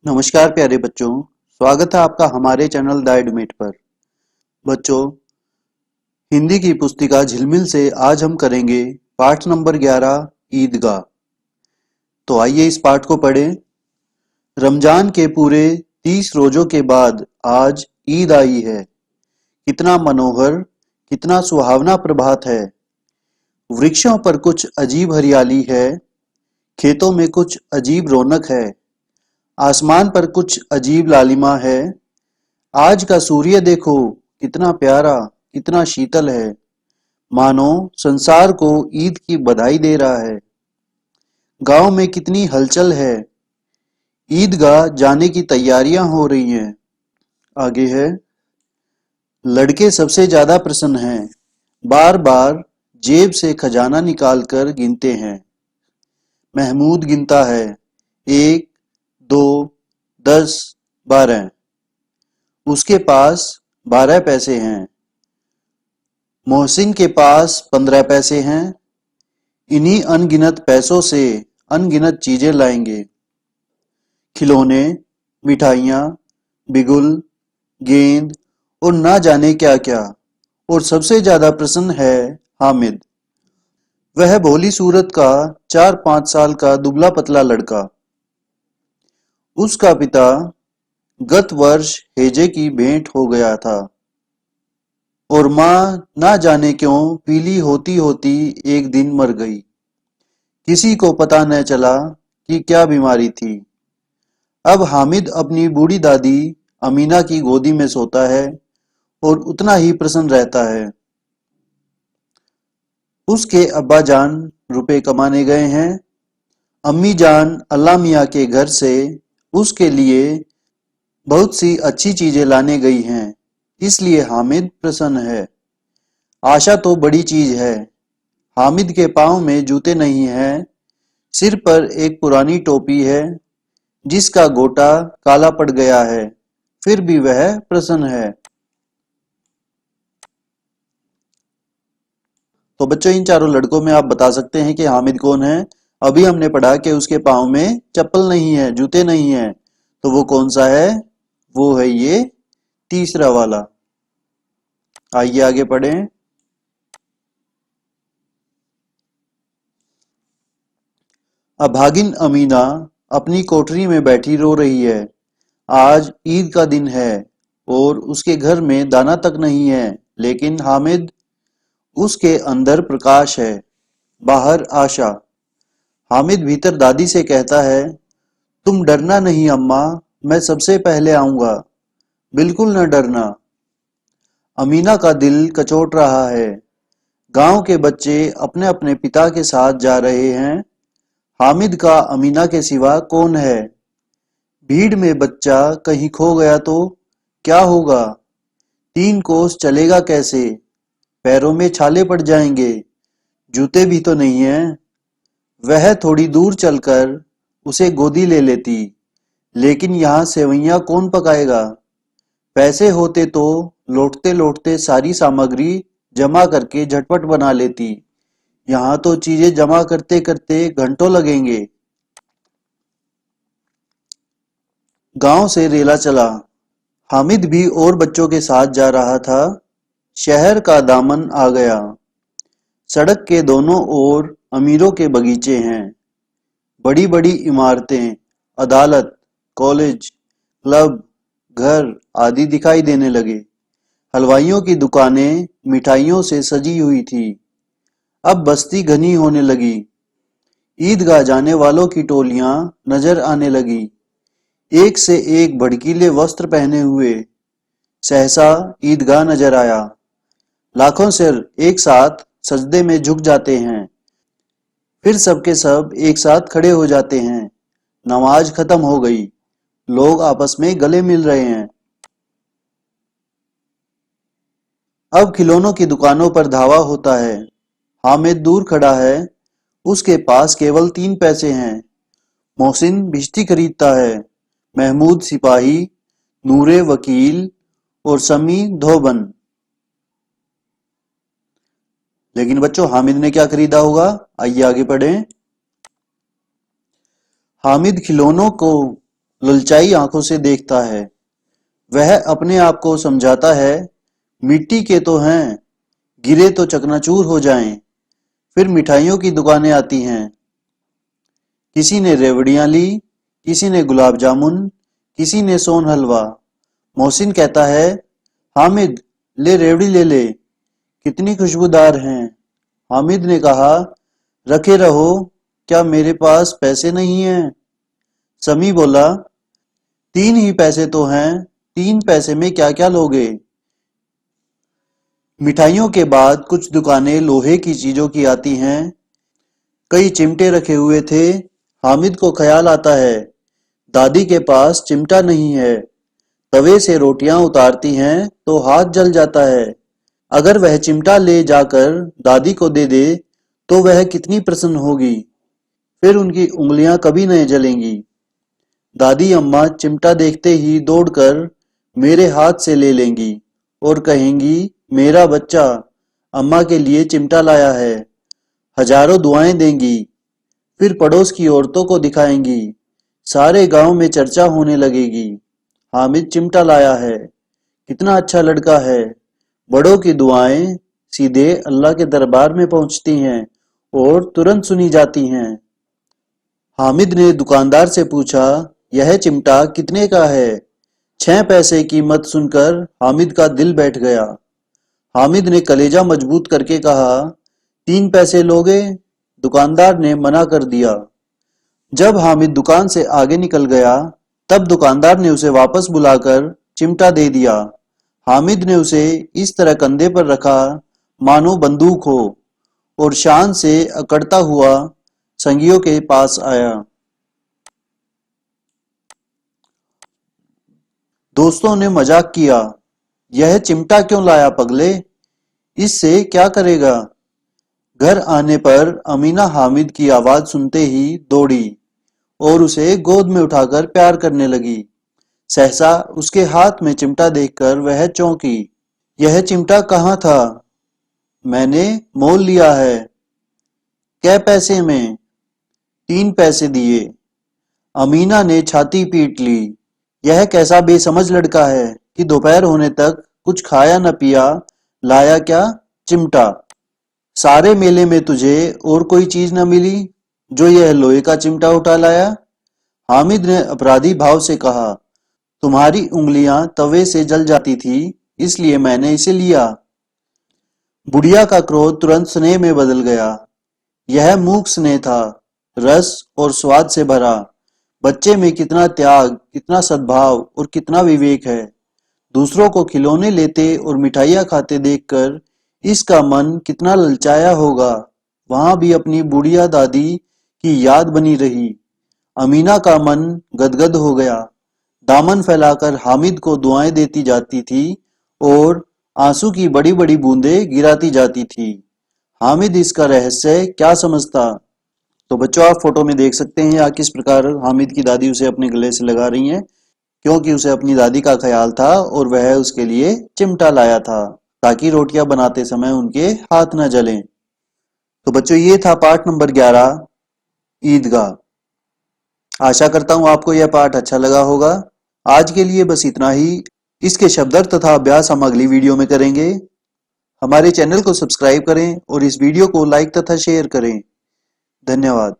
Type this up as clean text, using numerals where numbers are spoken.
नमस्कार प्यारे बच्चों, स्वागत है आपका हमारे चैनल द एडमिट पर। बच्चों, हिंदी की पुस्तिका झिलमिल से आज हम करेंगे पाठ नंबर 11 ईदगाह। तो आइए इस पाठ को पढ़ें। रमजान के पूरे 30 रोजों के बाद आज ईद आई है। कितना मनोहर, कितना सुहावना प्रभात है। वृक्षों पर कुछ अजीब हरियाली है, खेतों में कुछ अजीब रौनक है, आसमान पर कुछ अजीब लालिमा है। आज का सूर्य देखो, कितना प्यारा, कितना शीतल है, मानो संसार को ईद की बधाई दे रहा है। गांव में कितनी हलचल है, ईदगाह जाने की तैयारियां हो रही हैं। आगे है, लड़के सबसे ज्यादा प्रसन्न हैं, बार बार जेब से खजाना निकालकर गिनते हैं। महमूद गिनता है, 1, 2, 10, 12। उसके पास 12 पैसे हैं। मोहसिन के पास 15 पैसे हैं। इन्हीं अनगिनत पैसों से अनगिनत चीजें लाएंगे, खिलौने, मिठाइयाँ, बिगुल, गेंद और ना जाने क्या क्या। और सबसे ज्यादा प्रसन्न है हामिद। वह भोली सूरत का 4-5 साल का दुबला पतला लड़का। उसका पिता गत वर्ष हेजे की भेंट हो गया था और माँ ना जाने क्यों पीली होती होती एक दिन मर गई। किसी को पता न चला कि क्या बीमारी थी। अब हामिद अपनी बूढ़ी दादी अमीना की गोदी में सोता है और उतना ही प्रसन्न रहता है। उसके अब्बा जान रुपए कमाने गए हैं। अम्मी जान अल्लाह मियाँ के घर से उसके लिए बहुत सी अच्छी चीजें लाने गई हैं, इसलिए हामिद प्रसन्न है। आशा तो बड़ी चीज है। हामिद के पाँव में जूते नहीं हैं, सिर पर एक पुरानी टोपी है जिसका गोटा काला पड़ गया है, फिर भी वह प्रसन्न है। तो बच्चों, इन चारों लड़कों में आप बता सकते हैं कि हामिद कौन है। अभी हमने पढ़ा कि उसके पाँव में चप्पल नहीं है, जूते नहीं है, तो वो कौन सा है? वो है ये तीसरा वाला। आइए आगे पढ़ें। अभागिन अमीना अपनी कोठरी में बैठी रो रही है। आज ईद का दिन है और उसके घर में दाना तक नहीं है, लेकिन हामिद, उसके अंदर प्रकाश है, बाहर आशा। हामिद भीतर दादी से कहता है, तुम डरना नहीं अम्मा, मैं सबसे पहले आऊंगा, बिल्कुल न डरना। अमीना का दिल कचोट रहा है। गांव के बच्चे अपने अपने पिता के साथ जा रहे हैं। हामिद का अमीना के सिवा कौन है? भीड़ में बच्चा कहीं खो गया तो क्या होगा? 3 कोस चलेगा कैसे? पैरों में छाले पड़ जाएंगे, जूते भी तो नहीं है। वह थोड़ी दूर चलकर उसे गोदी ले लेती, लेकिन यहाँ सेवइयाँ कौन पकाएगा? पैसे होते तो लौटते लौटते सारी सामग्री जमा करके झटपट बना लेती। यहाँ तो चीजें जमा करते करते घंटों लगेंगे। गांव से रेला चला। हामिद भी और बच्चों के साथ जा रहा था। शहर का दामन आ गया। सड़क के दोनों ओर अमीरों के बगीचे हैं। बड़ी बड़ी इमारतें, अदालत, कॉलेज, क्लब, घर आदि दिखाई देने लगे। हलवाइयों की दुकानें मिठाइयों से सजी हुई थी। अब बस्ती घनी होने लगी। ईदगाह जाने वालों की टोलियां नजर आने लगी, एक से एक भड़कीले वस्त्र पहने हुए। सहसा ईदगाह नजर आया। लाखों सिर एक साथ सजदे में झुक जाते हैं, फिर सबके सब एक साथ खड़े हो जाते हैं। नमाज खत्म हो गई। लोग आपस में गले मिल रहे हैं। अब खिलौनों की दुकानों पर धावा होता है। हामिद दूर खड़ा है। उसके पास केवल 3 पैसे हैं। मोहसिन भिश्ती खरीदता है। महमूद सिपाही, नूरे वकील और समी धोबन। लेकिन बच्चों, हामिद ने क्या खरीदा होगा? आइए आगे पढ़ें। हामिद खिलौनों को ललचाई आंखों से देखता है। वह अपने आप को समझाता है, मिट्टी के तो हैं, गिरे तो चकनाचूर हो जाएं। फिर मिठाइयों की दुकानें आती हैं। किसी ने रेवड़ियां ली, किसी ने गुलाब जामुन, किसी ने सोन हलवा। मोहसिन कहता है, हामिद ले रेवड़ी ले ले, कितनी खुशबूदार हैं। हामिद ने कहा, रखे रहो, क्या मेरे पास पैसे नहीं हैं? समी बोला, 3 ही पैसे तो हैं, 3 पैसे में क्या क्या लोगे? मिठाइयों के बाद कुछ दुकानें लोहे की चीजों की आती हैं। कई चिमटे रखे हुए थे। हामिद को ख्याल आता है, दादी के पास चिमटा नहीं है। तवे से रोटियां उतारती हैं तो हाथ जल जाता है। अगर वह चिमटा ले जाकर दादी को दे दे तो वह कितनी प्रसन्न होगी। फिर उनकी उंगलियां कभी नहीं जलेंगी। दादी अम्मा चिमटा देखते ही दौड़कर मेरे हाथ से ले लेंगी और कहेंगी, मेरा बच्चा अम्मा के लिए चिमटा लाया है। हजारों दुआएं देंगी। फिर पड़ोस की औरतों को दिखाएंगी। सारे गांव में चर्चा होने लगेगी, हामिद चिमटा लाया है, कितना अच्छा लड़का है। बड़ों की दुआएं सीधे अल्लाह के दरबार में पहुंचती हैं और तुरंत सुनी जाती हैं। हामिद ने दुकानदार से पूछा, यह चिमटा कितने का है? 6 पैसे की कीमत सुनकर हामिद का दिल बैठ गया। हामिद ने कलेजा मजबूत करके कहा, 3 पैसे लोगे? दुकानदार ने मना कर दिया। जब हामिद दुकान से आगे निकल गया, तब दुकानदार ने उसे वापस बुलाकर चिमटा दे दिया। हामिद ने उसे इस तरह कंधे पर रखा मानो बंदूक हो और शान से अकड़ता हुआ संगियों के पास आया। दोस्तों ने मजाक किया, यह चिमटा क्यों लाया पगले? इससे क्या करेगा? घर आने पर अमीना हामिद की आवाज सुनते ही दौड़ी और उसे गोद में उठाकर प्यार करने लगी। सहसा उसके हाथ में चिमटा देखकर वह चौंकी। यह चिमटा कहाँ था? मैंने मोल लिया है। कै पैसे में? 3 पैसे दिए। अमीना ने छाती पीट ली। यह कैसा बेसमझ लड़का है कि दोपहर होने तक कुछ खाया न पिया, लाया क्या? चिमटा। सारे मेले में तुझे और कोई चीज न मिली जो यह लोहे का चिमटा उठा लाया? हामिद ने अपराधी भाव से कहा, तुम्हारी उंगलियां तवे से जल जाती थी, इसलिए मैंने इसे लिया। बुढ़िया का क्रोध तुरंत स्नेह में बदल गया। यह मूक स्नेह था, रस और स्वाद से भरा। बच्चे में कितना त्याग, कितना सद्भाव और कितना विवेक है। दूसरों को खिलौने लेते और मिठाइयाँ खाते देखकर इसका मन कितना ललचाया होगा। वहां भी अपनी बुढ़िया दादी की याद बनी रही। अमीना का मन गदगद हो गया। दामन फैलाकर हामिद को दुआएं देती जाती थी और आंसू की बड़ी बड़ी बूंदें गिराती जाती थी। हामिद इसका रहस्य क्या समझता? तो बच्चों, आप फोटो में देख सकते हैं किस प्रकार हामिद की दादी उसे अपने गले से लगा रही हैं, क्योंकि उसे अपनी दादी का ख्याल था और वह उसके लिए चिमटा लाया था ताकि रोटियां बनाते समय उनके हाथ न जलें। तो बच्चों, ये था पाठ नंबर 11, ईदगाह। आशा करता हूं आपको यह पाठ अच्छा लगा होगा। आज के लिए बस इतना ही। इसके शब्दार्थ तथा अभ्यास हम अगली वीडियो में करेंगे। हमारे चैनल को सब्सक्राइब करें और इस वीडियो को लाइक तथा शेयर करें। धन्यवाद।